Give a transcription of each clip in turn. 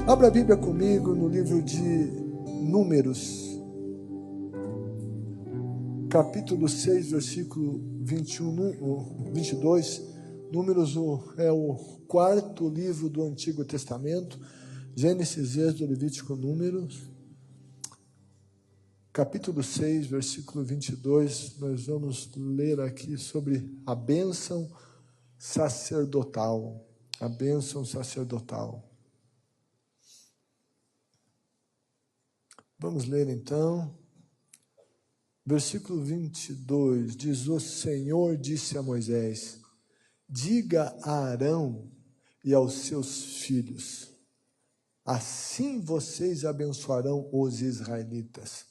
Abra a Bíblia comigo no livro de Números, capítulo 6, versículo 22. Números é o quarto livro do Antigo Testamento. Gênesis, Êxodo, Levítico, Números. Capítulo 6, versículo 22. Nós vamos ler aqui sobre a bênção sacerdotal. A bênção sacerdotal. Vamos ler então. Versículo 22 diz: O Senhor disse a Moisés: diga a Arão e aos seus filhos, assim vocês abençoarão os israelitas.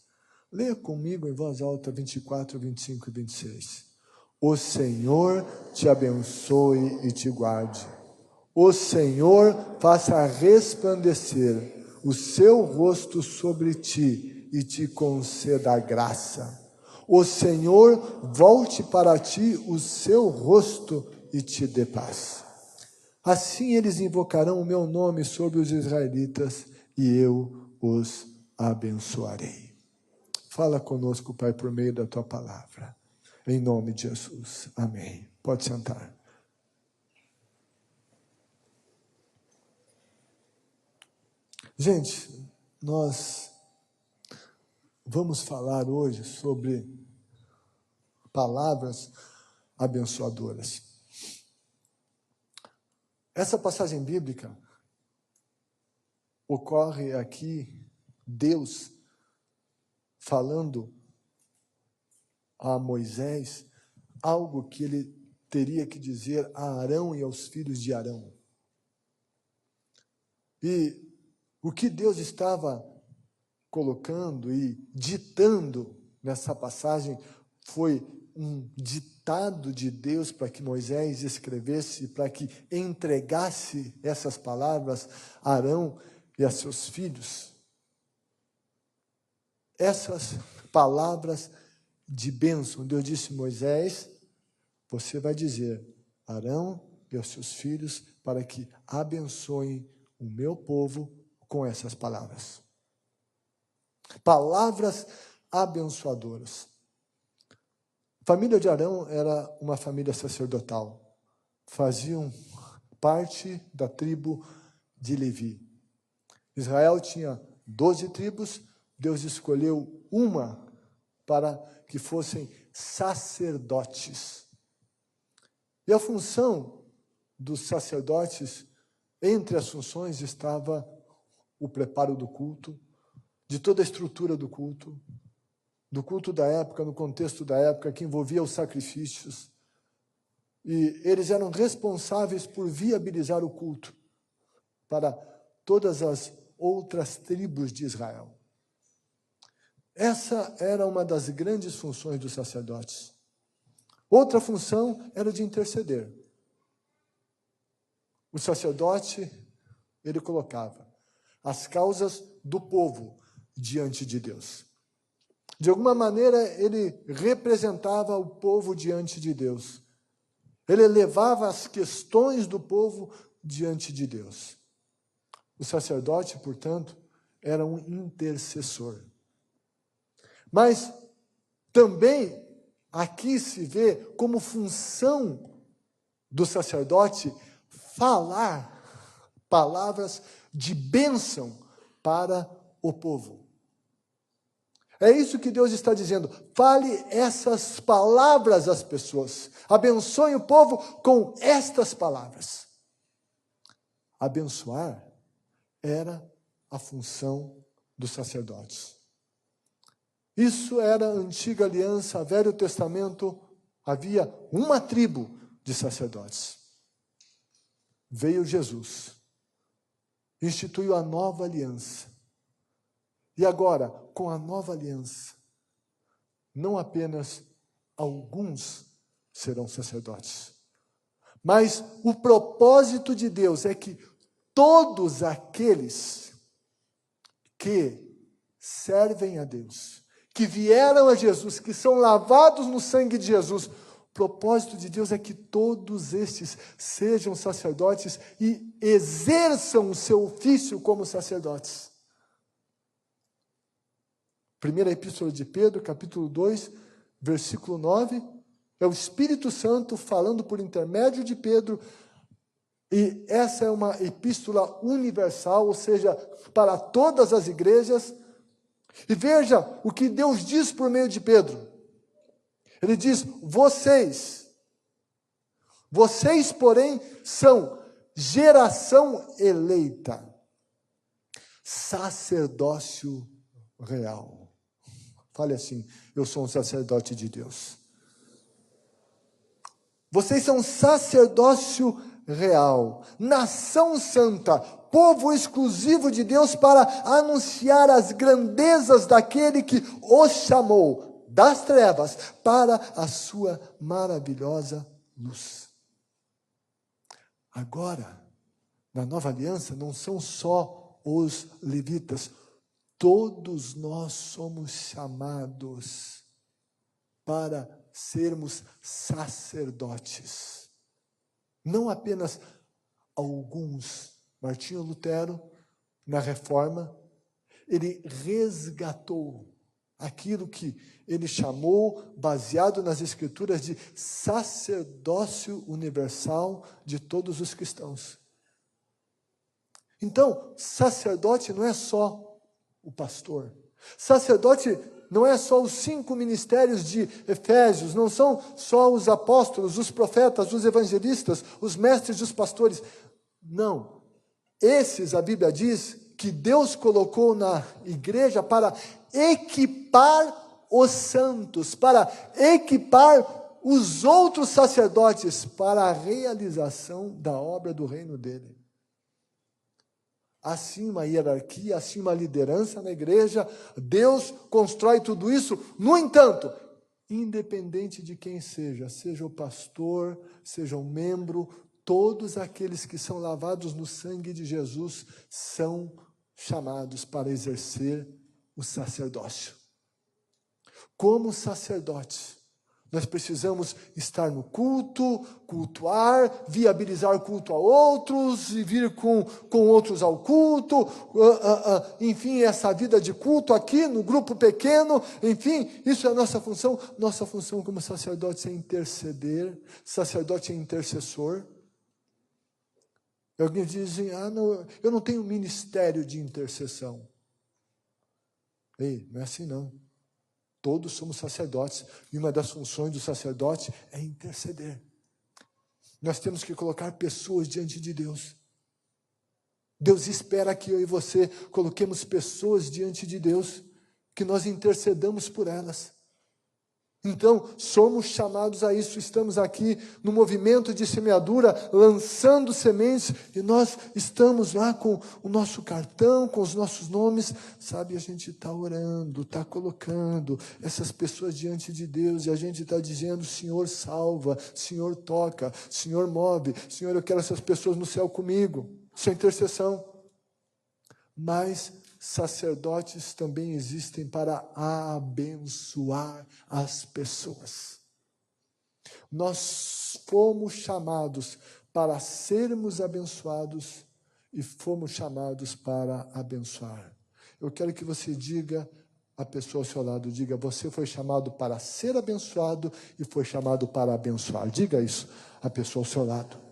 Leia comigo em voz alta 24, 25 e 26. O Senhor te abençoe e te guarde. O Senhor faça resplandecer o seu rosto sobre ti e te conceda graça. O Senhor volte para ti o seu rosto e te dê paz. Assim eles invocarão o meu nome sobre os israelitas e eu os abençoarei. Fala conosco, Pai, por meio da tua palavra. Em nome de Jesus. Amém. Pode sentar. Gente, nós vamos falar hoje sobre palavras abençoadoras. Essa passagem bíblica ocorre aqui, Deus falando a Moisés algo que ele teria que dizer a Arão e aos filhos de Arão. E o que Deus estava colocando e ditando nessa passagem foi um ditado de Deus para que Moisés escrevesse, para que entregasse essas palavras a Arão e a seus filhos. Essas palavras de bênção, Deus disse a Moisés: você vai dizer a Arão e aos seus filhos para que abençoem o meu povo com essas palavras. Palavras abençoadoras. A família de Arão era uma família sacerdotal. Faziam parte da tribo de Levi. Israel tinha 12 tribos. Deus escolheu uma para que fossem sacerdotes. E a função dos sacerdotes, entre as funções, estava o preparo do culto, de toda a estrutura do culto da época, no contexto da época, que envolvia os sacrifícios. E eles eram responsáveis por viabilizar o culto para todas as outras tribos de Israel. Essa era uma das grandes funções dos sacerdotes. Outra função era de interceder. O sacerdote, ele colocava as causas do povo diante de Deus. De alguma maneira, ele representava o povo diante de Deus. Ele levava as questões do povo diante de Deus. O sacerdote, portanto, era um intercessor. Mas também aqui se vê como função do sacerdote falar palavras de bênção para o povo. É isso que Deus está dizendo. Fale essas palavras às pessoas. Abençoe o povo com estas palavras. Abençoar era a função dos sacerdotes. Isso era a antiga aliança, Velho Testamento, havia uma tribo de sacerdotes. Veio Jesus, instituiu a nova aliança. E agora, com a nova aliança, não apenas alguns serão sacerdotes, mas o propósito de Deus é que todos aqueles que servem a Deus, que vieram a Jesus, que são lavados no sangue de Jesus, propósito de Deus é que todos estes sejam sacerdotes e exerçam o seu ofício como sacerdotes. Primeira Epístola de Pedro, capítulo 2, versículo 9, é o Espírito Santo falando por intermédio de Pedro, e essa é uma epístola universal, ou seja, para todas as igrejas. E veja o que Deus diz por meio de Pedro. Ele diz: vocês, porém, são geração eleita, sacerdócio real. Fale assim: eu sou um sacerdote de Deus. Vocês são sacerdócio real, nação santa, povo exclusivo de Deus, para anunciar as grandezas daquele que os chamou das trevas para a sua maravilhosa luz. Agora, na nova aliança, não são só os levitas, todos nós somos chamados para sermos sacerdotes. Não apenas alguns. Martinho Lutero, na Reforma, ele resgatou aquilo que ele chamou, baseado nas Escrituras, de sacerdócio universal de todos os cristãos. Então, sacerdote não é só o pastor. Sacerdote não é só os 5 ministérios de Efésios, não são só os apóstolos, os profetas, os evangelistas, os mestres e os pastores. Não. Esses, a Bíblia diz, que Deus colocou na igreja para equipar os santos, para equipar os outros sacerdotes para a realização da obra do reino dele. Assim uma hierarquia, assim uma liderança na igreja, Deus constrói tudo isso. No entanto, independente de quem seja o pastor, seja um membro, todos aqueles que são lavados no sangue de Jesus são chamados para exercer o sacerdócio. Como sacerdotes, nós precisamos estar no culto, cultuar, viabilizar o culto a outros, e vir com outros ao culto, enfim, essa vida de culto aqui no grupo pequeno, enfim, isso é a nossa função. Nossa função como sacerdotes é interceder, sacerdote é intercessor. E alguns dizem: não, eu não tenho ministério de intercessão. Ei, não é assim não. Todos somos sacerdotes, e uma das funções do sacerdote é interceder. Nós temos que colocar pessoas diante de Deus. Deus espera que eu e você coloquemos pessoas diante de Deus, que nós intercedamos por elas. Então, somos chamados a isso. Estamos aqui no movimento de semeadura, lançando sementes, e nós estamos lá com o nosso cartão, com os nossos nomes, sabe? A gente está orando, está colocando essas pessoas diante de Deus, e a gente está dizendo: Senhor, salva, Senhor, toca, Senhor, move, Senhor, eu quero essas pessoas no céu comigo. Isso é intercessão. Mas sacerdotes também existem para abençoar as pessoas. Nós fomos chamados para sermos abençoados e fomos chamados para abençoar. Eu quero que você diga à pessoa ao seu lado, diga: você foi chamado para ser abençoado e foi chamado para abençoar. Diga isso à pessoa ao seu lado.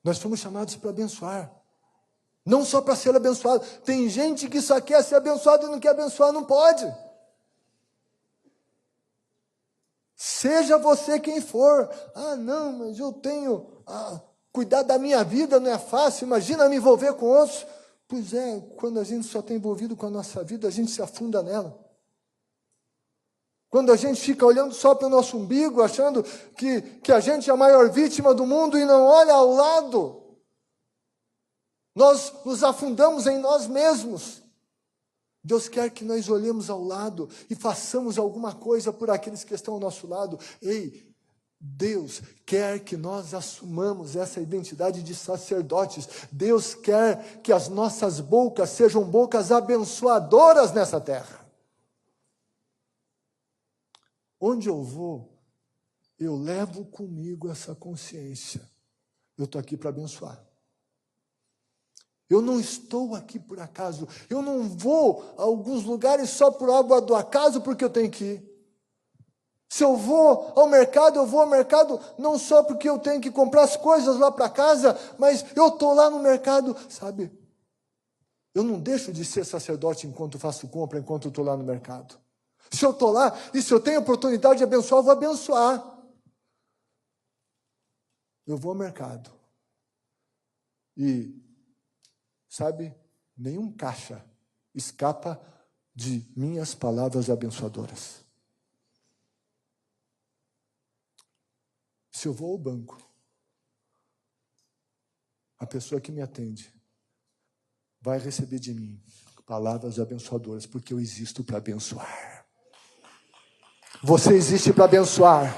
Nós fomos chamados para abençoar, não só para ser abençoado. Tem gente que só quer ser abençoado e não quer abençoar, não pode. Seja você quem for. Não, mas eu tenho, cuidar da minha vida não é fácil, imagina me envolver com outros. Pois é, quando a gente só está envolvido com a nossa vida, a gente se afunda nela. Quando a gente fica olhando só para o nosso umbigo, achando que a gente é a maior vítima do mundo e não olha ao lado, nós nos afundamos em nós mesmos. Deus quer que nós olhemos ao lado e façamos alguma coisa por aqueles que estão ao nosso lado. Ei, Deus quer que nós assumamos essa identidade de sacerdotes. Deus quer que as nossas bocas sejam bocas abençoadoras nessa terra. Onde eu vou, eu levo comigo essa consciência. Eu estou aqui para abençoar. Eu não estou aqui por acaso. Eu não vou a alguns lugares só por obra do acaso, porque eu tenho que ir. Se eu vou ao mercado, eu vou ao mercado não só porque eu tenho que comprar as coisas lá para casa, mas eu estou lá no mercado, sabe? Eu não deixo de ser sacerdote enquanto faço compra, enquanto estou lá no mercado. Se eu estou lá e se eu tenho oportunidade de abençoar, eu vou abençoar. Eu vou ao mercado. E, sabe, nenhum caixa escapa de minhas palavras abençoadoras. Se eu vou ao banco, a pessoa que me atende vai receber de mim palavras abençoadoras, porque eu existo para abençoar. Você existe para abençoar.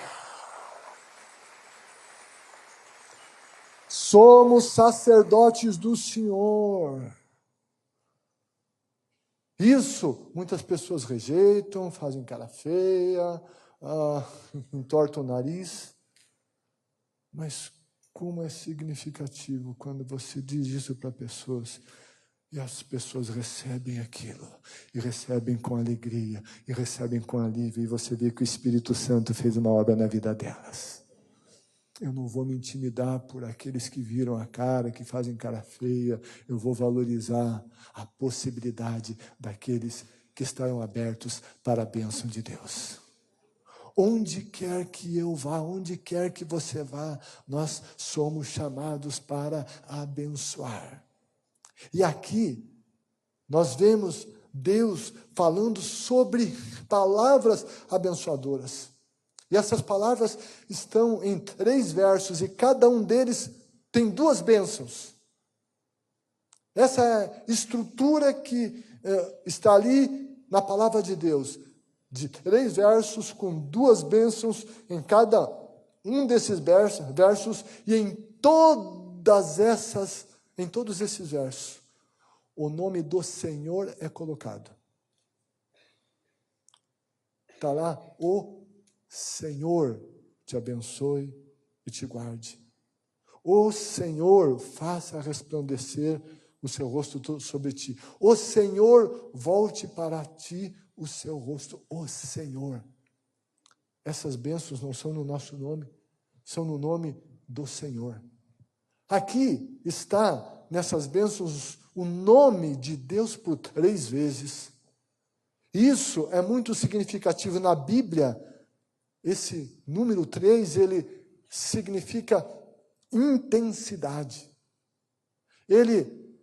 Somos sacerdotes do Senhor. Isso, muitas pessoas rejeitam, fazem cara feia, entortam o nariz. Mas como é significativo quando você diz isso para pessoas e as pessoas recebem aquilo, e recebem com alegria, e recebem com alívio, e você vê que o Espírito Santo fez uma obra na vida delas. Eu não vou me intimidar por aqueles que viram a cara, que fazem cara feia, eu vou valorizar a possibilidade daqueles que estarão abertos para a bênção de Deus. Onde quer que eu vá, onde quer que você vá, nós somos chamados para abençoar. E aqui, nós vemos Deus falando sobre palavras abençoadoras. E essas palavras estão em 3 versos, e cada um deles tem 2 bênçãos. Essa é a estrutura que está ali na palavra de Deus. De 3 versos com 2 bênçãos em cada um desses versos, e em todos esses versos, o nome do Senhor é colocado. Está lá: o Senhor te abençoe e te guarde. O Senhor faça resplandecer o seu rosto sobre ti. O Senhor volte para ti o seu rosto. O Senhor. Essas bênçãos não são no nosso nome, são no nome do Senhor. Aqui está, nessas bênçãos, o nome de Deus por 3 vezes. Isso é muito significativo na Bíblia. Esse número 3, ele significa intensidade. Ele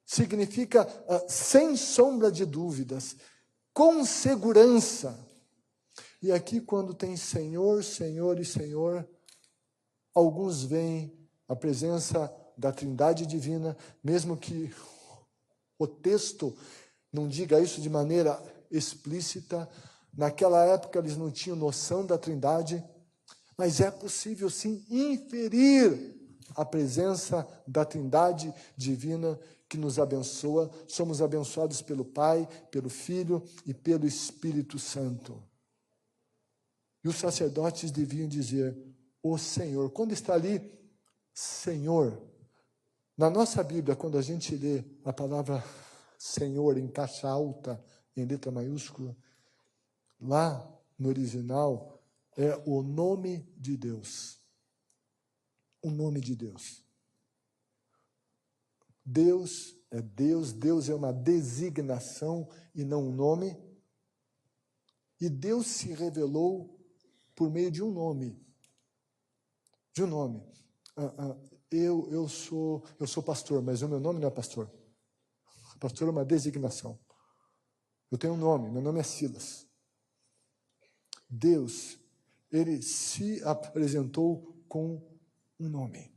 significa sem sombra de dúvidas, com segurança. E aqui, quando tem Senhor, Senhor e Senhor, alguns veem a presença da Trindade Divina, mesmo que o texto não diga isso de maneira explícita. Naquela época eles não tinham noção da Trindade, mas é possível sim inferir a presença da Trindade Divina que nos abençoa. Somos abençoados pelo Pai, pelo Filho e pelo Espírito Santo. E os sacerdotes deviam dizer: o Senhor. Quando está ali Senhor, na nossa Bíblia, quando a gente lê a palavra Senhor em caixa alta, em letra maiúscula, lá no original é o nome de Deus. O nome de Deus. Deus é Deus, Deus é uma designação e não um nome. E Deus se revelou por meio de um nome. De um nome. Eu sou pastor, mas o meu nome não é pastor. Pastor é uma designação. Eu tenho um nome, meu nome é Silas. Deus, ele se apresentou com um nome.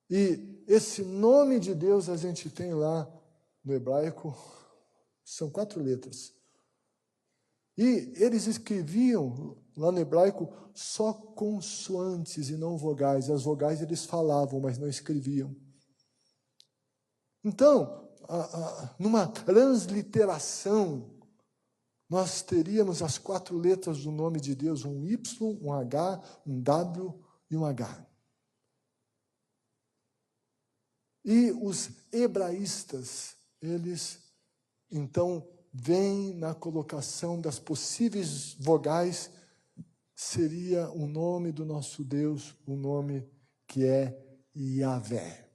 E esse nome de Deus a gente tem lá no hebraico, são 4 letras. E eles escreviam, lá no hebraico, só consoantes e não vogais. As vogais eles falavam, mas não escreviam. Então, numa transliteração, nós teríamos as 4 letras do nome de Deus, um Y, um H, um W e um H. E os hebraístas, eles, então, veem na colocação das possíveis vogais, seria o nome do nosso Deus, o nome que é Yahvé.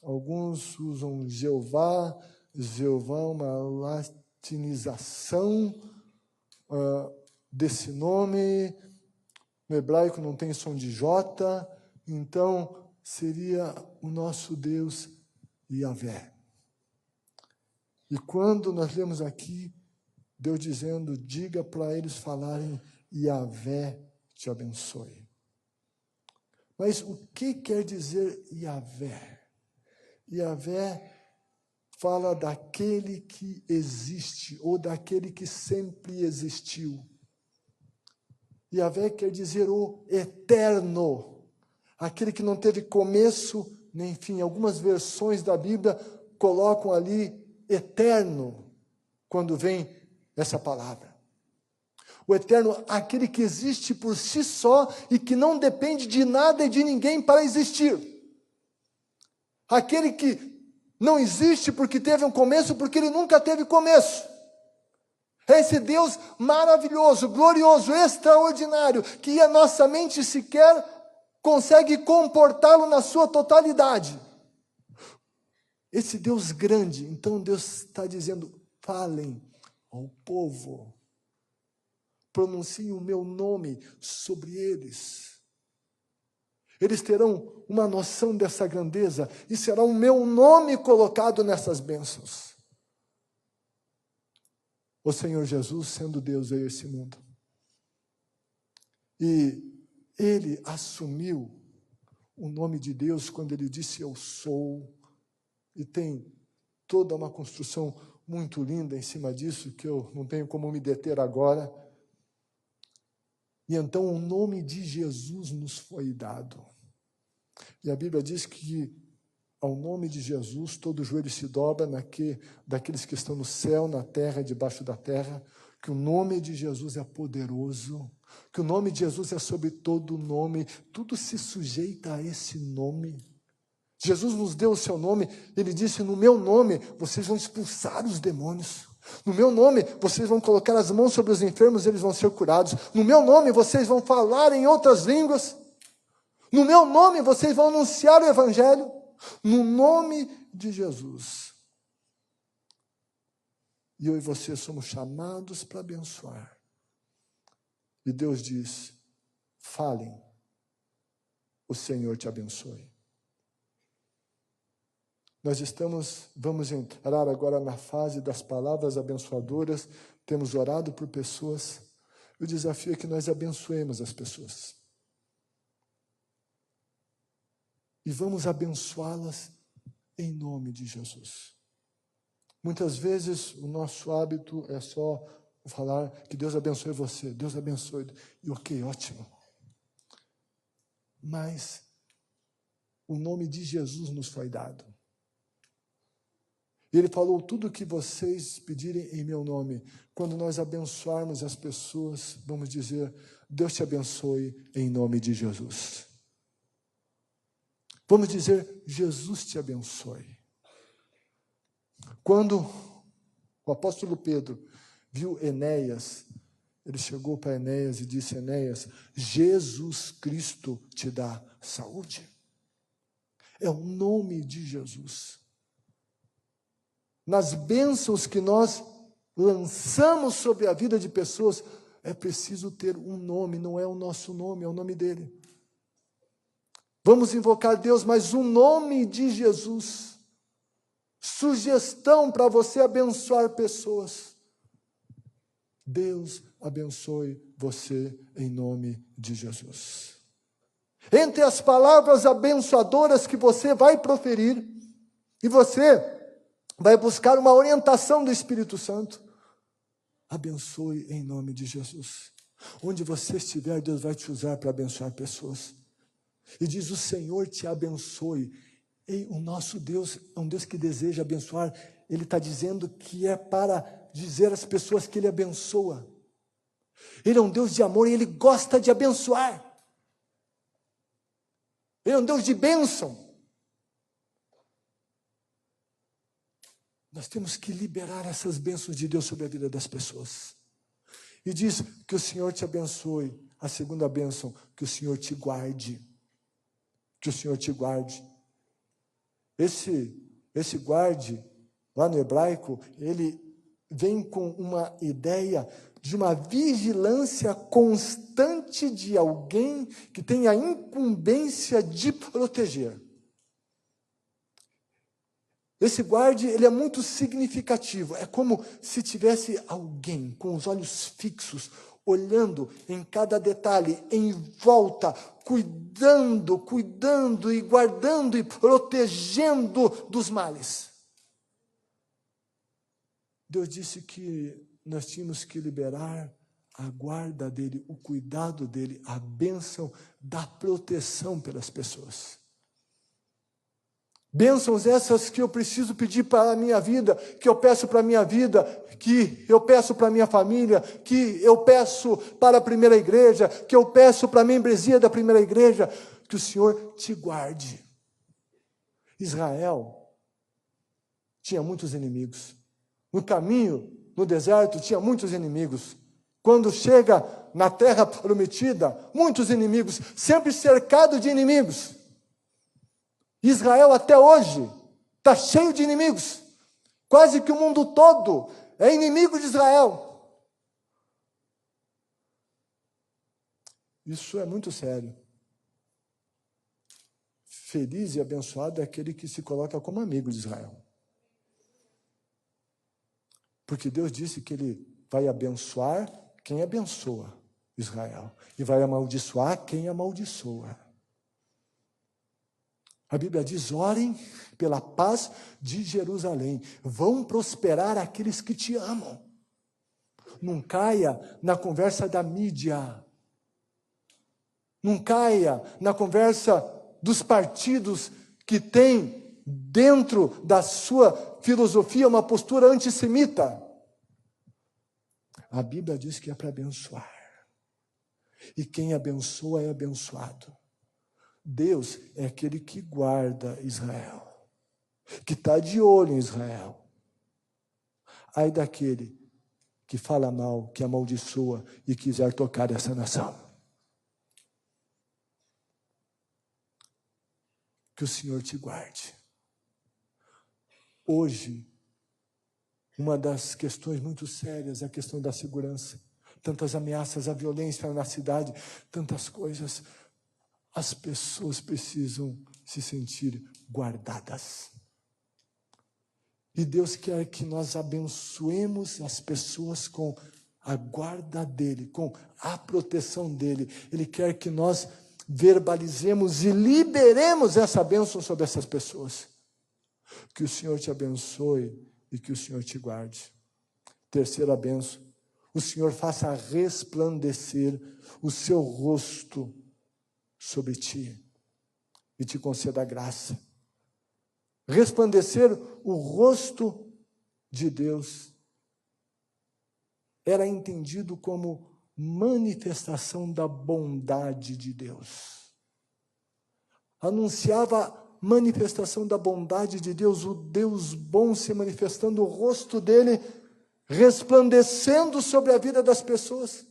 Alguns usam Jeová é uma latinização desse nome. No hebraico não tem som de J, então seria o nosso Deus Yahvé. E quando nós lemos aqui, Deus dizendo, diga para eles falarem, Yahvé te abençoe. Mas o que quer dizer Yahvé? Yahvé fala daquele que existe, ou daquele que sempre existiu. Yahvé quer dizer o eterno, aquele que não teve começo, nem fim. Algumas versões da Bíblia colocam ali eterno, quando vem essa palavra. O eterno, aquele que existe por si só e que não depende de nada e de ninguém para existir. Aquele que não existe porque teve um começo, porque ele nunca teve começo. Esse Deus maravilhoso, glorioso, extraordinário, que a nossa mente sequer consegue comportá-lo na sua totalidade. Esse Deus grande, então Deus está dizendo, falem ao povo, pronunciem o meu nome sobre eles. Eles terão uma noção dessa grandeza e será o meu nome colocado nessas bênçãos. O Senhor Jesus, sendo Deus, veio a esse mundo. E Ele assumiu o nome de Deus quando Ele disse, eu sou. E tem toda uma construção muito linda em cima disso, que eu não tenho como me deter agora. E então o nome de Jesus nos foi dado. E a Bíblia diz que ao nome de Jesus todo joelho se dobra daqueles que estão no céu, na terra, debaixo da terra, que o nome de Jesus é poderoso, que o nome de Jesus é sobre todo nome, tudo se sujeita a esse nome. Jesus nos deu o seu nome, Ele disse, no meu nome vocês vão expulsar os demônios. No meu nome, vocês vão colocar as mãos sobre os enfermos e eles vão ser curados. No meu nome, vocês vão falar em outras línguas. No meu nome, vocês vão anunciar o Evangelho. No nome de Jesus. E eu e você somos chamados para abençoar. E Deus diz, falem, o Senhor te abençoe. Nós vamos entrar agora na fase das palavras abençoadoras, temos orado por pessoas, o desafio é que nós abençoemos as pessoas. E vamos abençoá-las em nome de Jesus. Muitas vezes o nosso hábito é só falar que Deus abençoe você, Deus abençoe, e ok, ótimo. Mas o nome de Jesus nos foi dado. E Ele falou, tudo que vocês pedirem em meu nome, quando nós abençoarmos as pessoas, vamos dizer, Deus te abençoe em nome de Jesus. Vamos dizer, Jesus te abençoe. Quando o apóstolo Pedro viu Enéas, ele chegou para Enéas e disse, Enéas, Jesus Cristo te dá saúde. É o nome de Jesus. Nas bênçãos que nós lançamos sobre a vida de pessoas, é preciso ter um nome, não é o nosso nome, é o nome dele. Vamos invocar Deus, mas o nome de Jesus. Sugestão para você abençoar pessoas. Deus abençoe você em nome de Jesus. Entre as palavras abençoadoras que você vai proferir, e você vai buscar uma orientação do Espírito Santo. Abençoe em nome de Jesus. Onde você estiver, Deus vai te usar para abençoar pessoas. E diz: o Senhor te abençoe. E o nosso Deus é um Deus que deseja abençoar. Ele está dizendo que é para dizer às pessoas que Ele abençoa. Ele é um Deus de amor e Ele gosta de abençoar. Ele é um Deus de bênção. Nós temos que liberar essas bênçãos de Deus sobre a vida das pessoas. E diz que o Senhor te abençoe. A segunda bênção, que o Senhor te guarde. Que o Senhor te guarde. Esse guarde, lá no hebraico, ele vem com uma ideia de uma vigilância constante de alguém que tem a incumbência de proteger. Esse guarde, ele é muito significativo. É como se tivesse alguém com os olhos fixos, olhando em cada detalhe, em volta, cuidando e guardando e protegendo dos males. Deus disse que nós tínhamos que liberar a guarda dele, o cuidado dele, a bênção da proteção pelas pessoas. Bênçãos essas que eu preciso pedir para a minha vida, que eu peço para a minha vida, que eu peço para a minha família, que eu peço para a primeira igreja, que eu peço para a membresia da primeira igreja, que o Senhor te guarde. Israel tinha muitos inimigos. No caminho, no deserto, tinha muitos inimigos. Quando chega na terra prometida, muitos inimigos, sempre cercado de inimigos. Israel até hoje está cheio de inimigos. Quase que o mundo todo é inimigo de Israel. Isso é muito sério. Feliz e abençoado é aquele que se coloca como amigo de Israel. Porque Deus disse que Ele vai abençoar quem abençoa Israel. E vai amaldiçoar quem amaldiçoa. A Bíblia diz: orem pela paz de Jerusalém. Vão prosperar aqueles que te amam. Não caia na conversa da mídia. Não caia na conversa dos partidos que têm dentro da sua filosofia uma postura antissemita. A Bíblia diz que é para abençoar. E quem abençoa é abençoado. Deus é aquele que guarda Israel, que está de olho em Israel. Ai daquele que fala mal, que amaldiçoa e quiser tocar essa nação. Que o Senhor te guarde. Hoje, uma das questões muito sérias é a questão da segurança. Tantas ameaças à violência na cidade, tantas coisas. As pessoas precisam se sentir guardadas. E Deus quer que nós abençoemos as pessoas com a guarda dEle, com a proteção dEle. Ele quer que nós verbalizemos e liberemos essa bênção sobre essas pessoas. Que o Senhor te abençoe e que o Senhor te guarde. Terceira bênção: o Senhor faça resplandecer o seu rosto sobre ti e te conceda graça. Resplandecer o rosto de Deus era entendido como manifestação da bondade de Deus. Anunciava manifestação da bondade de Deus, o Deus bom se manifestando, o rosto dele resplandecendo sobre a vida das pessoas.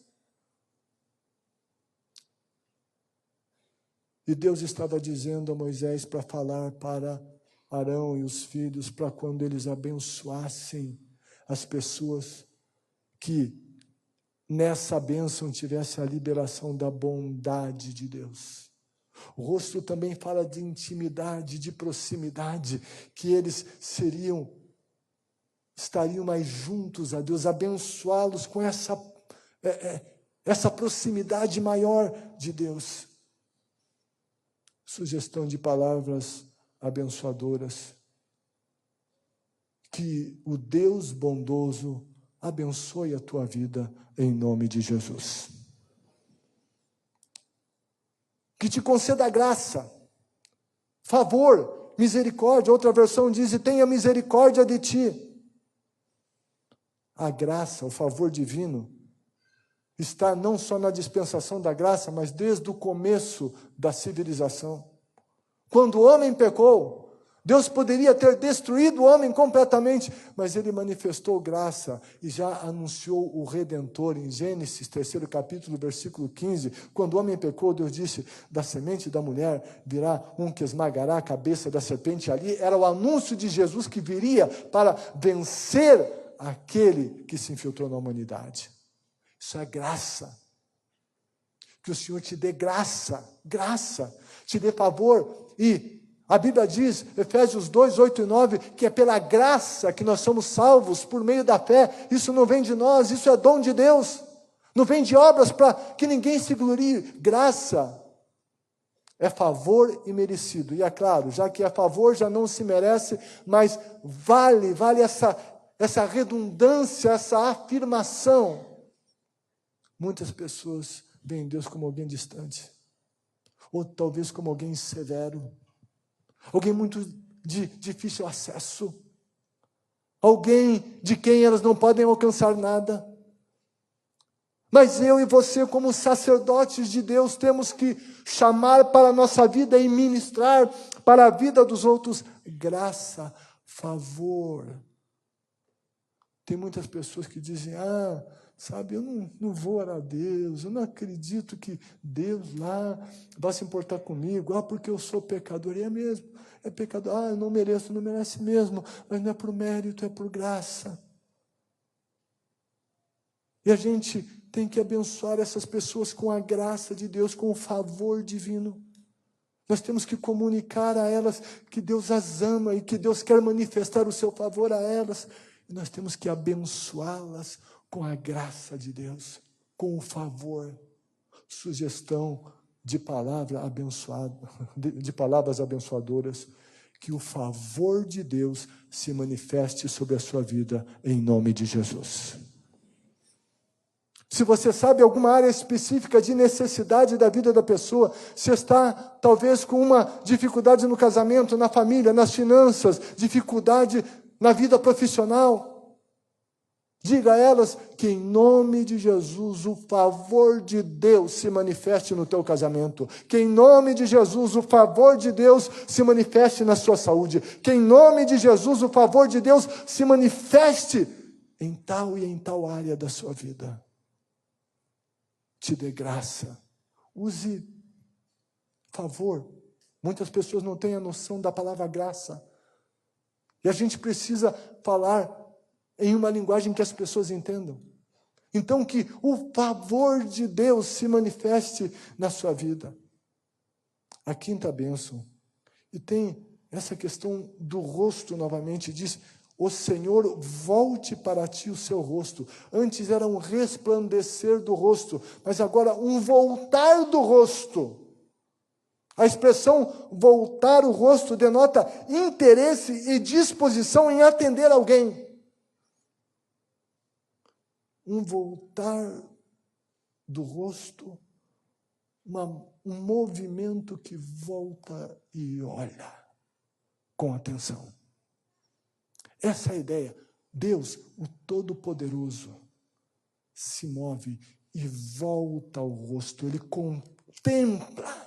E Deus estava dizendo a Moisés para falar para Arão e os filhos, para quando eles abençoassem as pessoas, que nessa bênção tivesse a liberação da bondade de Deus. O rosto também fala de intimidade, de proximidade, que eles estariam mais juntos a Deus, abençoá-los com essa proximidade maior de Deus. Sugestão de palavras abençoadoras. Que o Deus bondoso abençoe a tua vida em nome de Jesus. Que te conceda graça, favor, misericórdia. Outra versão diz: e tenha misericórdia de ti. A graça, o favor divino, está não só na dispensação da graça, mas desde o começo da civilização. Quando o homem pecou, Deus poderia ter destruído o homem completamente, mas Ele manifestou graça e já anunciou o Redentor em Gênesis 3º capítulo, versículo 15. Quando o homem pecou, Deus disse: da semente da mulher virá um que esmagará a cabeça da serpente. Ali era o anúncio de Jesus que viria para vencer aquele que se infiltrou na humanidade. Isso é graça. Que o Senhor te dê graça, te dê favor. E a Bíblia diz, Efésios 2, 8 e 9, que é pela graça que nós somos salvos por meio da fé. Isso não vem de nós, isso é dom de Deus. Não vem de obras para que ninguém se glorie. Graça é favor imerecido. E é claro, já que é favor, já não se merece, mas vale essa redundância, essa afirmação. Muitas pessoas veem Deus como alguém distante, ou talvez como alguém severo, alguém muito de difícil acesso, alguém de quem elas não podem alcançar nada. Mas eu e você, como sacerdotes de Deus, temos que chamar para a nossa vida e ministrar para a vida dos outros graça, favor. Tem muitas pessoas que dizem: sabe, eu não vou orar a Deus, eu não acredito que Deus lá vai se importar comigo, porque eu sou pecador. E é mesmo, é pecador, eu não mereço, não merece mesmo, mas não é por mérito, é por graça. E a gente tem que abençoar essas pessoas com a graça de Deus, com o favor divino. Nós temos que comunicar a elas que Deus as ama e que Deus quer manifestar o seu favor a elas. E nós temos que abençoá-las com a graça de Deus, com o favor. Sugestão de palavra abençoada, de palavras abençoadoras, que o favor de Deus se manifeste sobre a sua vida em nome de Jesus. Se você sabe alguma área específica de necessidade da vida da pessoa, se está talvez com uma dificuldade no casamento, na família, nas finanças, dificuldade na vida profissional, diga a elas que em nome de Jesus o favor de Deus se manifeste no teu casamento, que em nome de Jesus o favor de Deus se manifeste na sua saúde, que em nome de Jesus o favor de Deus se manifeste em tal e em tal área da sua vida. Te dê graça, use favor. Muitas pessoas não têm a noção da palavra graça, e a gente precisa falar em uma linguagem que as pessoas entendam. Então que o favor de Deus se manifeste na sua vida. A quinta bênção, e tem essa questão do rosto novamente, diz: o Senhor volte para ti o seu rosto. Antes era um resplandecer do rosto, mas agora um voltar do rosto. A expressão voltar o rosto denota interesse e disposição em atender alguém. Um voltar do rosto, um movimento que volta e olha com atenção. Essa é a ideia. Deus, o Todo-Poderoso, se move e volta ao rosto. Ele contempla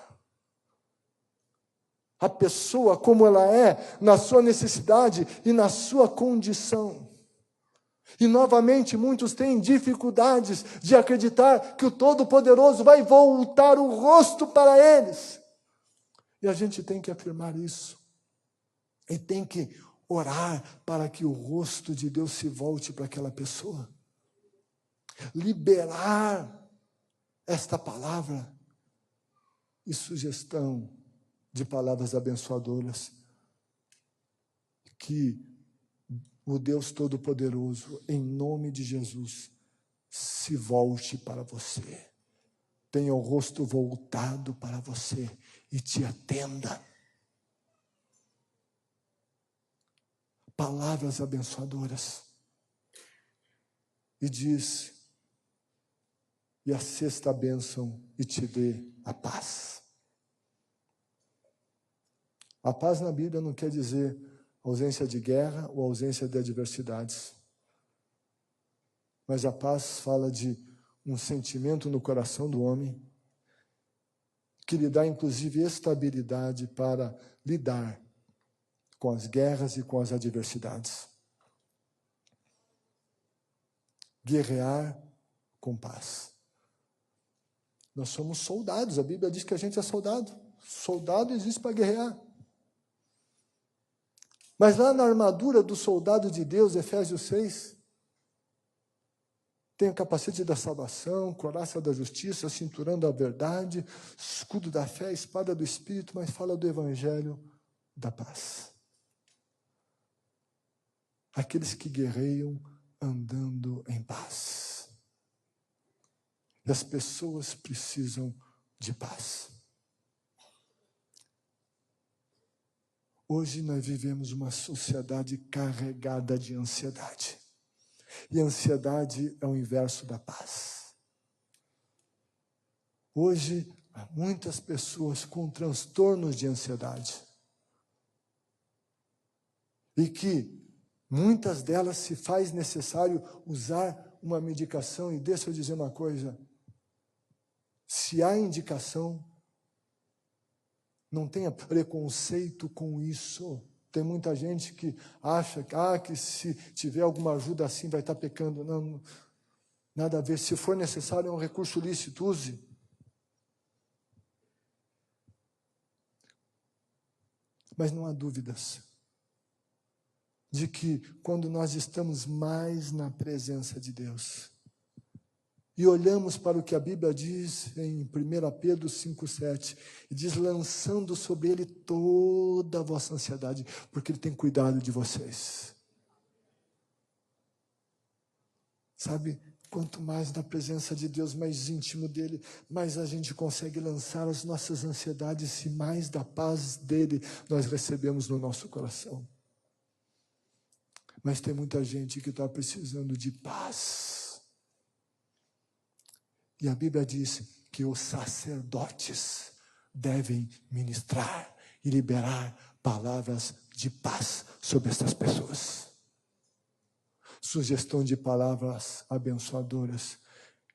a pessoa como ela é, na sua necessidade e na sua condição. E novamente muitos têm dificuldades de acreditar que o Todo-Poderoso vai voltar o rosto para eles. E a gente tem que afirmar isso. E tem que orar para que o rosto de Deus se volte para aquela pessoa. Liberar esta palavra e sugestão de palavras abençoadoras. Que o Deus Todo-Poderoso, em nome de Jesus, se volte para você. Tenha o rosto voltado para você e te atenda. Palavras abençoadoras. e diz: e a sexta bênção, e te dê a paz. A paz na Bíblia não quer dizer ausência de guerra ou ausência de adversidades. Mas a paz fala de um sentimento no coração do homem que lhe dá, inclusive, estabilidade para lidar com as guerras e com as adversidades. Guerrear com paz. Nós somos soldados, a Bíblia diz que a gente é soldado. Soldado existe para guerrear. Mas lá na armadura do soldado de Deus, Efésios 6, tem o capacete da salvação, couraça da justiça, cinturão da verdade, escudo da fé, espada do Espírito, mas fala do Evangelho da paz. Aqueles que guerreiam andando em paz. E as pessoas precisam de paz. Hoje nós vivemos uma sociedade carregada de ansiedade. E a ansiedade é o inverso da paz. Hoje, há muitas pessoas com transtornos de ansiedade. E que muitas delas se faz necessário usar uma medicação. E deixa eu dizer uma coisa. Se há indicação, não tenha preconceito com isso. Tem muita gente que acha que se tiver alguma ajuda assim vai estar pecando. Não, nada a ver. Se for necessário, é um recurso lícito, use. Mas não há dúvidas de que quando nós estamos mais na presença de Deus e olhamos para o que a Bíblia diz em 1 Pedro 5,7, e diz: lançando sobre Ele toda a vossa ansiedade, porque Ele tem cuidado de vocês. Sabe, quanto mais na presença de Deus, mais íntimo dEle, mais a gente consegue lançar as nossas ansiedades, e mais da paz dEle nós recebemos no nosso coração. Mas tem muita gente que está precisando de paz. E a Bíblia diz que os sacerdotes devem ministrar e liberar palavras de paz sobre essas pessoas. Sugestão de palavras abençoadoras.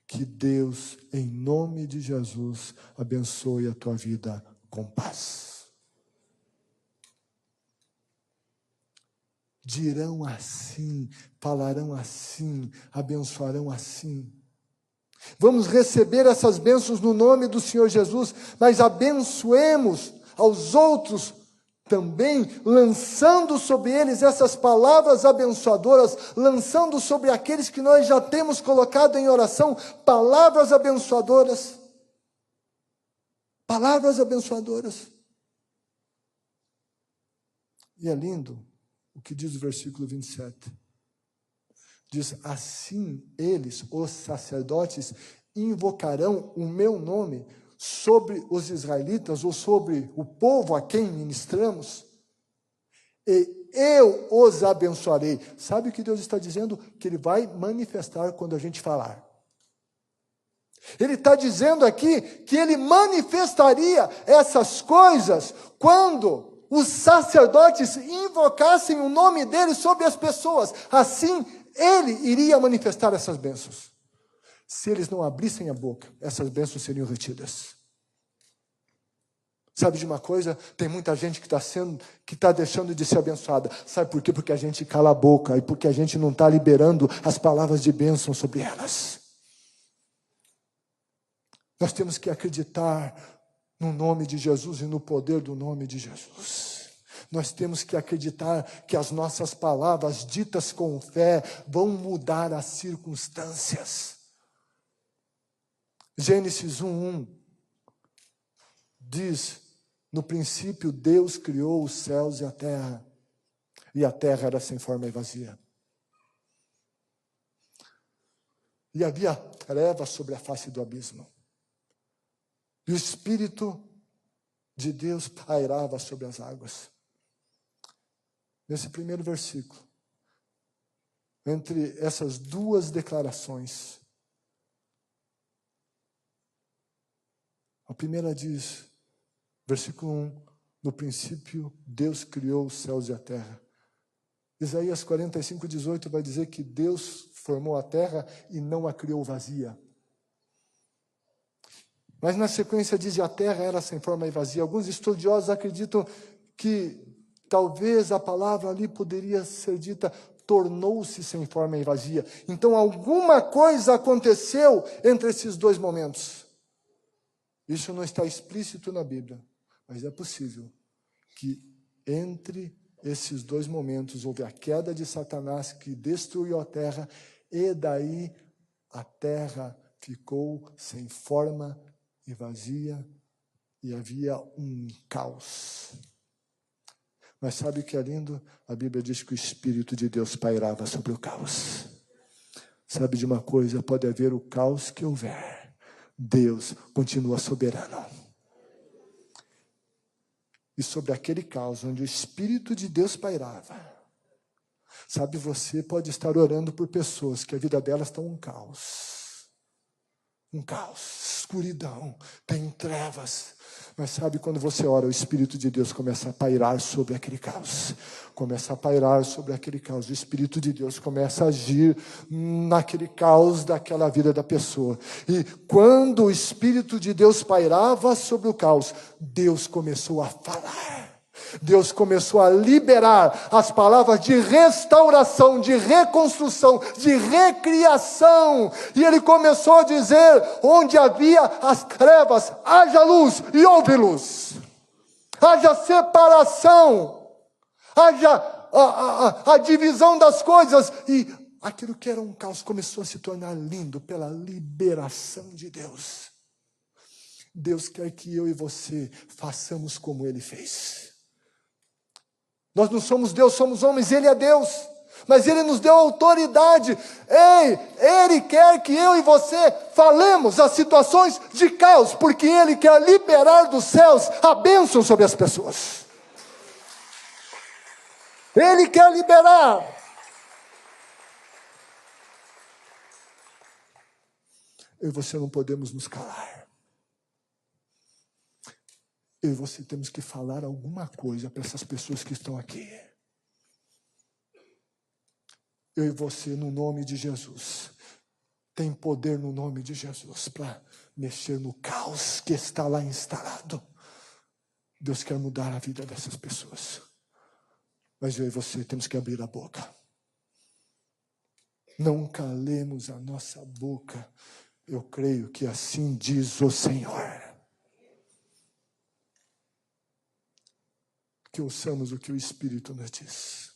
Que Deus, em nome de Jesus, abençoe a tua vida com paz. Dirão assim, falarão assim, abençoarão assim. Vamos receber essas bênçãos no nome do Senhor Jesus, mas abençoemos aos outros também, lançando sobre eles essas palavras abençoadoras, lançando sobre aqueles que nós já temos colocado em oração, palavras abençoadoras. Palavras abençoadoras. E é lindo o que diz o versículo 27. Diz: assim eles, os sacerdotes, invocarão o meu nome sobre os israelitas, ou sobre o povo a quem ministramos, e eu os abençoarei. Sabe o que Deus está dizendo? Que Ele vai manifestar quando a gente falar. Ele está dizendo aqui que Ele manifestaria essas coisas quando os sacerdotes invocassem o nome dEle sobre as pessoas. Assim, Ele iria manifestar essas bênçãos. Se eles não abrissem a boca, essas bênçãos seriam retidas. Sabe de uma coisa? Tem muita gente que está deixando de ser abençoada. Sabe por quê? Porque a gente cala a boca e porque a gente não está liberando as palavras de bênção sobre elas. Nós temos que acreditar no nome de Jesus e no poder do nome de Jesus. Nós temos que acreditar que as nossas palavras ditas com fé vão mudar as circunstâncias. Gênesis 1:1 diz: no princípio Deus criou os céus e a terra era sem forma e vazia. E havia trevas sobre a face do abismo. E o Espírito de Deus pairava sobre as águas. Nesse primeiro versículo, entre essas duas declarações. A primeira diz, versículo 1, no princípio Deus criou os céus e a terra. Isaías 45:18 vai dizer que Deus formou a terra e não a criou vazia. Mas na sequência diz que a terra era sem forma e vazia. Alguns estudiosos acreditam que talvez a palavra ali poderia ser dita, tornou-se sem forma e vazia. Então alguma coisa aconteceu entre esses dois momentos. Isso não está explícito na Bíblia, mas é possível que entre esses dois momentos houve a queda de Satanás que destruiu a terra, e daí a terra ficou sem forma e vazia, e havia um caos. Mas sabe o que é lindo? A Bíblia diz que o Espírito de Deus pairava sobre o caos. Sabe de uma coisa? Pode haver o caos que houver, Deus continua soberano. E sobre aquele caos onde o Espírito de Deus pairava, sabe, você pode estar orando por pessoas que a vida delas está um caos, escuridão, tem trevas. Mas sabe, quando você ora, o Espírito de Deus começa a pairar sobre aquele caos. Começa a pairar sobre aquele caos. O Espírito de Deus começa a agir naquele caos daquela vida da pessoa. E quando o Espírito de Deus pairava sobre o caos, Deus começou a falar. Deus começou a liberar as palavras de restauração, de reconstrução, de recriação. E Ele começou a dizer, onde havia as trevas, haja luz, e houve luz. Haja separação, haja a divisão das coisas. E aquilo que era um caos começou a se tornar lindo pela liberação de Deus. Deus quer que eu e você façamos como Ele fez. Nós não somos Deus, somos homens, Ele é Deus, mas Ele nos deu autoridade. Ele quer que eu e você falemos as situações de caos, porque Ele quer liberar dos céus a bênção sobre as pessoas. Ele quer liberar. Eu e você não podemos nos calar. Eu e você temos que falar alguma coisa para essas pessoas que estão aqui. Eu e você, no nome de Jesus, tem poder no nome de Jesus para mexer no caos que está lá instalado. Deus quer mudar a vida dessas pessoas. Mas eu e você temos que abrir a boca. Não calemos a nossa boca. Eu creio que assim diz o Senhor. Que ouçamos o que o Espírito nos diz.